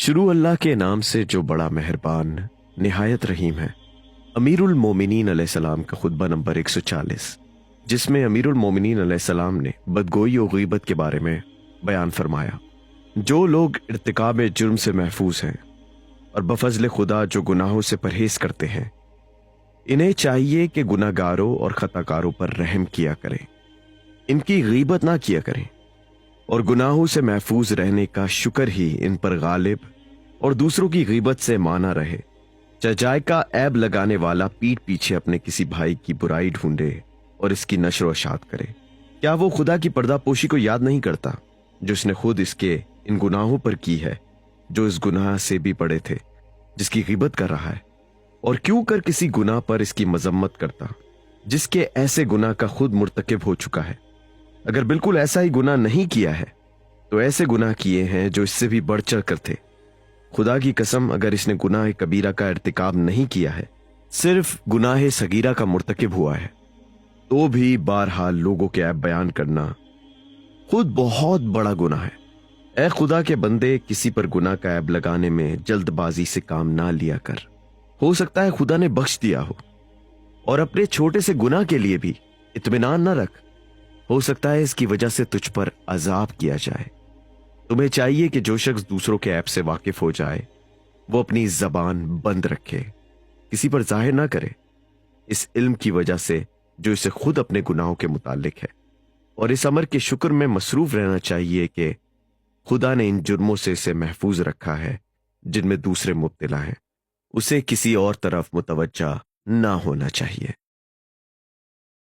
شروع اللہ کے نام سے جو بڑا مہربان نہایت رحیم ہے۔ امیر المومنین علیہ السلام کا خطبہ نمبر 140، جس میں امیر المومنین علیہ السلام نے بدگوئی و غیبت کے بارے میں بیان فرمایا۔ جو لوگ ارتکاب جرم سے محفوظ ہیں اور بفضل خدا جو گناہوں سے پرہیز کرتے ہیں، انہیں چاہیے کہ گناہ گاروں اور خطا کاروں پر رحم کیا کریں، ان کی غیبت نہ کیا کریں، اور گناہوں سے محفوظ رہنے کا شکر ہی ان پر غالب اور دوسروں کی غیبت سے مانا رہے۔ چچائے کا عیب لگانے والا پیٹھ پیچھے اپنے کسی بھائی کی برائی ڈھونڈے اور اس کی نشر و اشاعت کرے، کیا وہ خدا کی پردہ پوشی کو یاد نہیں کرتا جو اس نے خود اس کے ان گناہوں پر کی ہے، جو اس گناہ سے بھی بڑے تھے جس کی غیبت کر رہا ہے؟ اور کیوں کر کسی گناہ پر اس کی مذمت کرتا جس کے ایسے گناہ کا خود مرتکب ہو چکا ہے؟ اگر بالکل ایسا ہی گناہ نہیں کیا ہے تو ایسے گناہ کیے ہیں جو اس سے بھی بڑھ چڑھ کر تھے۔ خدا کی قسم، اگر اس نے گناہ کبیرہ کا ارتکاب نہیں کیا ہے، صرف گناہ صغیرہ کا مرتکب ہوا ہے، تو بھی بہرحال لوگوں کے عیب بیان کرنا خود بہت بڑا گناہ ہے۔ اے خدا کے بندے، کسی پر گناہ کا عیب لگانے میں جلد بازی سے کام نہ لیا کر، ہو سکتا ہے خدا نے بخش دیا ہو، اور اپنے چھوٹے سے گناہ کے لیے بھی اطمینان نہ رکھ، ہو سکتا ہے اس کی وجہ سے تجھ پر عذاب کیا جائے۔ تمہیں چاہیے کہ جو شخص دوسروں کے عیب سے واقف ہو جائے وہ اپنی زبان بند رکھے، کسی پر ظاہر نہ کرے، اس علم کی وجہ سے جو اسے خود اپنے گناہوں کے متعلق ہے، اور اس امر کے شکر میں مصروف رہنا چاہیے کہ خدا نے ان جرموں سے اسے محفوظ رکھا ہے جن میں دوسرے مبتلا ہیں۔ اسے کسی اور طرف متوجہ نہ ہونا چاہیے۔